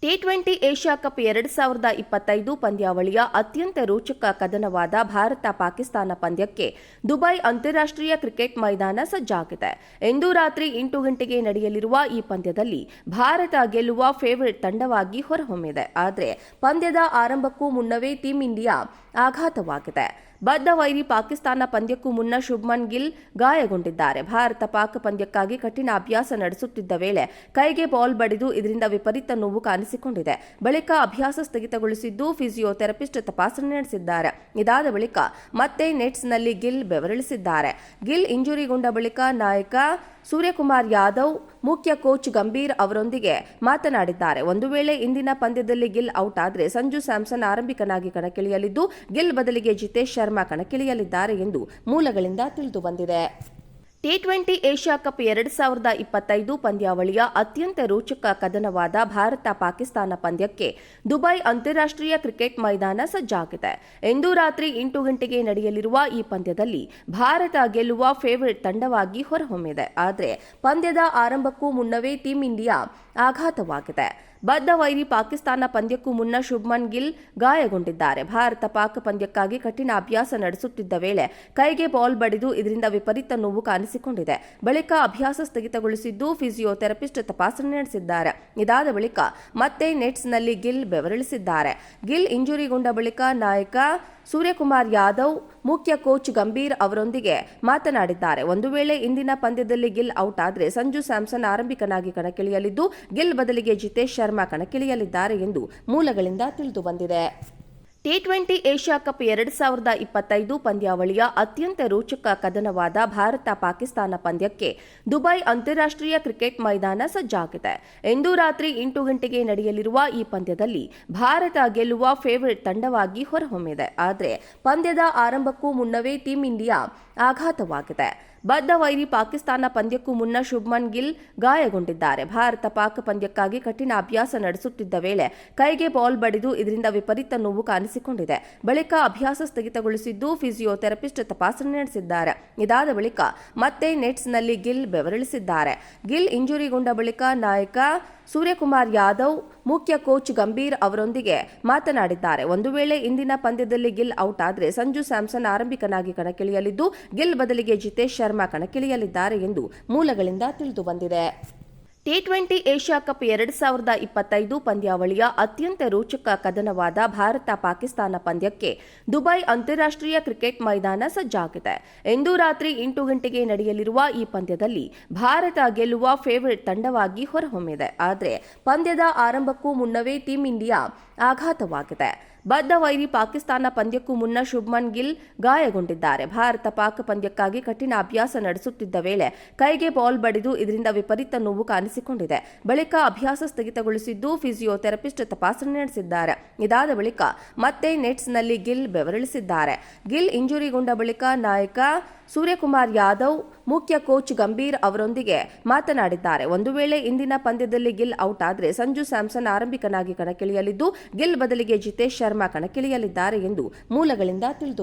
T20 Asia cup 2025 ಪಂದ್ಯಾವಳಿಯ ಅತ್ಯಂತ ರೋಚಕ ಕದನವಾದ ಭಾರತ-ಪಾಕಿಸ್ತಾನ ಪಂದ್ಯಕ್ಕೆ ದುಬೈ ಅಂತಾರಾಷ್ಟ್ರೀಯ ಕ್ರಿಕೆಟ್ ಮೈದಾನ ಸಜ್ಜಾಗಿದೆ. ಇಂದು ರಾತ್ರಿ 8 ಗಂಟೆಗೆ ನಡೆಯಲಿರುವ ಈ ಪಂದ್ಯದಲ್ಲಿ ಭಾರತ ಗೆಲ್ಲುವ ಫೇವರಿಟ್ ತಂಡವಾಗಿ ಹೊರಹೊಮ್ಮಿದೆ. ಆದರೆ ಪಂದ್ಯದ ಆರಂಭಕ್ಕೂ ಮುನ್ನವೇ ಟೀಂ ಇಂಡಿಯಾ ಆಘಾತವಾಗಿದೆ. ಬದ್ಧ ವೈರಿ ಪಾಕಿಸ್ತಾನ ಪಂದ್ಯಕ್ಕೂ ಮುನ್ನ ಶುಭ್ಮನ್ ಗಿಲ್ ಗಾಯಗೊಂಡಿದ್ದಾರೆ. ಭಾರತ-ಪಾಕ್ ಪಂದ್ಯಕ್ಕಾಗಿ ಕಠಿಣ ಅಭ್ಯಾಸ ನಡೆಸುತ್ತಿದ್ದ ವೇಳೆ ಕೈಗೆ ಬಾಲ್ ಬಡಿದು ಇದರಿಂದ ವಿಪರೀತ ನೋವು ಕಾಣಿಸಿಕೊಂಡಿದೆ. ಬಳಿಕ ಅಭ್ಯಾಸ ಸ್ಥಗಿತಗೊಳಿಸಿದ್ದು ಫಿಸಿಯೋಥೆರಪಿಸ್ಟ್ ತಪಾಸಣೆ ನಡೆಸಿದ್ದಾರೆ. ಇದಾದ ಬಳಿಕ ಮತ್ತೆ ನೆಟ್ಸ್ನಲ್ಲಿ ಗಿಲ್ ಬೆವರಿಳಿಸಿದ್ದಾರೆ. ಗಿಲ್ ಇಂಜುರಿಗೊಂಡ ಬಳಿಕ ನಾಯಕ ಸೂರ್ಯಕುಮಾರ್ ಯಾದವ್ ಮುಖ್ಯ ಕೋಚ್ ಗಂಭೀರ್ ಅವರೊಂದಿಗೆ ಮಾತನಾಡಿದ್ದಾರೆ. ಒಂದು ವೇಳೆ ಇಂದಿನ ಪಂದ್ಯದಲ್ಲಿ ಗಿಲ್ ಔಟ್ ಆದರೆ ಸಂಜು ಸ್ಯಾಮ್ಸನ್ ಆರಂಭಿಕನಾಗಿ ಕಣಕ್ಕಿಳಿಯಲಿದ್ದು ಗಿಲ್ ಬದಲಿಗೆ ಜಿತೇಶ್ ಶರ್ಮಾ ಕಣಕ್ಕಿಳಿಯಲಿದ್ದಾರೆ ಎಂದು ಮೂಲಗಳಿಂದ ತಿಳಿದುಬಂದಿದೆ. ಟಿ20 ಏಷ್ಯಾ ಕಪ್ 2025 ಪಂದ್ಯಾವಳಿಯ ಅತ್ಯಂತ ರೋಚಕ ಕದನವಾದ ಭಾರತ-ಪಾಕಿಸ್ತಾನ ಪಂದ್ಯಕ್ಕೆ ದುಬೈ ಅಂತಾರಾಷ್ಟ್ರೀಯ ಕ್ರಿಕೆಟ್ ಮೈದಾನ ಸಜ್ಜಾಗಿದೆ. ಇಂದು ರಾತ್ರಿ 8 ಗಂಟೆಗೆ ನಡೆಯಲಿರುವ ಈ ಪಂದ್ಯದಲ್ಲಿ ಭಾರತ ಗೆಲ್ಲುವ ಫೇವರಿಟ್ ತಂಡವಾಗಿ ಹೊರಹೊಮ್ಮಿದೆ. ಆದರೆ ಪಂದ್ಯದ ಆರಂಭಕ್ಕೂ ಮುನ್ನವೇ ಟೀಂ ಇಂಡಿಯಾ ಆಘಾತವಾಗಿದೆ. ಬದ್ಧ ವೈರಿ ಪಾಕಿಸ್ತಾನ ಪಂದ್ಯಕ್ಕೂ ಮುನ್ನ ಶುಭ್ಮನ್ ಗಿಲ್ ಗಾಯಗೊಂಡಿದ್ದಾರೆ. ಭಾರತ-ಪಾಕ್ ಪಂದ್ಯಕ್ಕಾಗಿ ಕಠಿಣ ಅಭ್ಯಾಸ ನಡೆಸುತ್ತಿದ್ದ ವೇಳೆ ಕೈಗೆ ಬಾಲ್ ಬಡಿದು ಇದರಿಂದ ವಿಪರೀತ ನೋವು ಕಾಣಿಸಿಕೊಂಡಿದೆ. ಬಳಿಕ ಅಭ್ಯಾಸ ಸ್ಥಗಿತಗೊಳಿಸಿದ್ದು ಫಿಸಿಯೋಥೆರಪಿಸ್ಟ್ ತಪಾಸಣೆ ನಡೆಸಿದ್ದಾರೆ. ಇದಾದ ಬಳಿಕ ಮತ್ತೆ ನೆಟ್ಸ್ನಲ್ಲಿ ಗಿಲ್ ಬೆವರಿಳಿಸಿದ್ದಾರೆ. ಗಿಲ್ ಇಂಜುರಿಗೊಂಡ ಬಳಿಕ ನಾಯಕ ಸೂರ್ಯಕುಮಾರ್ ಯಾದವ್ ಮುಖ್ಯ ಕೋಚ್ ಗಂಭೀರ್ ಅವರೊಂದಿಗೆ ಮಾತನಾಡಿದ್ದಾರೆ. ಒಂದು ವೇಳೆ ಇಂದಿನ ಪಂದ್ಯದಲ್ಲಿ ಗಿಲ್ ಔಟ್ ಆದರೆ ಸಂಜು ಸ್ಯಾಮ್ಸನ್ ಆರಂಭಿಕನಾಗಿ ಕಣಕ್ಕಿಳಿಯಲಿದ್ದು ಗಿಲ್ ಬದಲಿಗೆ ಜಿತೇಶ್ ಶರ್ಮಾ ಕಣಕ್ಕಿಳಿಯಲಿದ್ದಾರೆ ಎಂದು ಮೂಲಗಳಿಂದ ತಿಳಿದುಬಂದಿದೆ. ಟಿ20 ಏಷ್ಯಾ ಕಪ್ 2025 ಪಂದ್ಯಾವಳಿಯ ಅತ್ಯಂತ ರೋಚಕ ಕದನವಾದ ಭಾರತ-ಪಾಕಿಸ್ತಾನ ಪಂದ್ಯಕ್ಕೆ ದುಬೈ ಅಂತಾರಾಷ್ಟ್ರೀಯ ಕ್ರಿಕೆಟ್ ಮೈದಾನ ಸಜ್ಜಾಗಿದೆ. ಇಂದು ರಾತ್ರಿ 8 ಗಂಟೆಗೆ ನಡೆಯಲಿರುವ ಈ ಪಂದ್ಯದಲ್ಲಿ ಭಾರತ ಗೆಲ್ಲುವ ಫೇವರಿಟ್ ತಂಡವಾಗಿ ಹೊರಹೊಮ್ಮಿದೆ. ಆದರೆ ಪಂದ್ಯದ ಆರಂಭಕ್ಕೂ ಮುನ್ನವೇ ಟೀಂ ಇಂಡಿಯಾ ಆಘಾತವಾಗಿದೆ. ಬದ್ಧ ವೈರಿ ಪಾಕಿಸ್ತಾನ ಪಂದ್ಯಕ್ಕೂ ಮುನ್ನ ಶುಭ್ಮನ್ ಗಿಲ್ ಗಾಯಗೊಂಡಿದ್ದಾರೆ. ಭಾರತ-ಪಾಕ್ ಪಂದ್ಯಕ್ಕಾಗಿ ಕಠಿಣ ಅಭ್ಯಾಸ ನಡೆಸುತ್ತಿದ್ದ ವೇಳೆ ಕೈಗೆ ಬಾಲ್ ಬಡಿದು ಇದರಿಂದ ವಿಪರೀತ ನೋವು ಕಾಣಿಸಿಕೊಂಡಿದೆ. ಬಳಿಕ ಅಭ್ಯಾಸ ಸ್ಥಗಿತಗೊಳಿಸಿದ್ದು ಫಿಸಿಯೋಥೆರಪಿಸ್ಟ್ ತಪಾಸಣೆ ನಡೆಸಿದ್ದಾರೆ. ಇದಾದ ಬಳಿಕ ಮತ್ತೆ ನೆಟ್ಸ್ನಲ್ಲಿ ಗಿಲ್ ಬೆವರಿಳಿಸಿದ್ದಾರೆ. ಗಿಲ್ ಇಂಜುರಿಗೊಂಡ ಬಳಿಕ ನಾಯಕ ಸೂರ್ಯಕುಮಾರ್ ಯಾದವ್ ಮುಖ್ಯ ಕೋಚ್ ಗಂಭೀರ್ ಅವರೊಂದಿಗೆ ಮಾತನಾಡಿದ್ದಾರೆ. ಒಂದು ವೇಳೆ ಇಂದಿನ ಪಂದ್ಯದಲ್ಲಿ ಗಿಲ್ ಔಟ್ ಆದರೆ ಸಂಜು ಸ್ಯಾಮ್ಸನ್ ಆರಂಭಿಕನಾಗಿ ಕಣಕ್ಕಿಳಿಯಲಿದ್ದು ಗಿಲ್ ಬದಲಿಗೆ ಜಿತೇಶ್ ಶರ್ಮಾ ಕಣಕ್ಕಿಳಿಯಲಿದ್ದಾರೆ ಎಂದು ಮೂಲಗಳಿಂದ ತಿಳಿದುಬಂದಿದೆ. ಟಿ20 ಏಷ್ಯಾ ಕಪ್ 2025 ಪಂದ್ಯಾವಳಿಯ ಅತ್ಯಂತ ರೋಚಕ ಕದನವಾದ ಭಾರತ-ಪಾಕಿಸ್ತಾನ ಪಂದ್ಯಕ್ಕೆ ದುಬೈ ಅಂತಾರಾಷ್ಟ್ರೀಯ ಕ್ರಿಕೆಟ್ ಮೈದಾನ ಸಜ್ಜಾಗಿದೆ. ಇಂದು ರಾತ್ರಿ 8 ಗಂಟೆಗೆ ನಡೆಯಲಿರುವ ಈ ಪಂದ್ಯದಲ್ಲಿ ಭಾರತ ಗೆಲ್ಲುವ ಫೇವರಿಟ್ ತಂಡವಾಗಿ ಹೊರಹೊಮ್ಮಿದೆ. ಆದರೆ ಪಂದ್ಯದ ಆರಂಭಕ್ಕೂ ಮುನ್ನವೇ ಟೀಂ ಇಂಡಿಯಾ ಆಘಾತವಾಗಿದೆ. ಬದ್ಧ ವೈರಿ ಪಾಕಿಸ್ತಾನ ಪಂದ್ಯಕ್ಕೂ ಮುನ್ನ ಶುಭ್ಮನ್ ಗಿಲ್ ಗಾಯಗೊಂಡಿದ್ದಾರೆ. ಭಾರತ-ಪಾಕ್ ಪಂದ್ಯಕ್ಕಾಗಿ ಕಠಿಣ ಅಭ್ಯಾಸ ನಡೆಸುತ್ತಿದ್ದ ವೇಳೆ ಕೈಗೆ ಬಾಲ್ ಬಡಿದು ಇದರಿಂದ ವಿಪರೀತ ನೋವು ಕಾಣಿಸಿಕೊಂಡಿದೆ. ಬಳಿಕ ಅಭ್ಯಾಸ ಸ್ಥಗಿತಗೊಳಿಸಿದ್ದು ಫಿಸಿಯೋಥೆರಪಿಸ್ಟ್ ತಪಾಸಣೆ ನಡೆಸಿದ್ದಾರೆ. ಇದಾದ ಬಳಿಕ ಮತ್ತೆ ನೆಟ್ಸ್ನಲ್ಲಿ ಗಿಲ್ ಬೆವರಿಳಿಸಿದ್ದಾರೆ. ಗಿಲ್ ಇಂಜುರಿಗೊಂಡ ಬಳಿಕ ನಾಯಕ ಸೂರ್ಯಕುಮಾರ್ ಯಾದವ್ ಮುಖ್ಯ ಕೋಚ್ ಗಂಭೀರ್ ಅವರೊಂದಿಗೆ ಮಾತನಾಡಿದ್ದಾರೆ. ಒಂದು ವೇಳೆ ಇಂದಿನ ಪಂದ್ಯದಲ್ಲಿ ಗಿಲ್ ಔಟ್ ಆದರೆ ಸಂಜು ಸ್ಯಾಮ್ಸನ್ ಆರಂಭಿಕನಾಗಿ ಕಣಕ್ಕಿಳಿಯಲಿದ್ದು ಗಿಲ್ ಬದಲಿಗೆ ಜಿತೇಶ್ ಶರ್ಮಾ ಕಣಕ್ಕಿಳಿಯಲಿದ್ದಾರೆ ಎಂದು ಮೂಲಗಳಿಂದ ತಿಳಿದುಬಂದಿದೆ.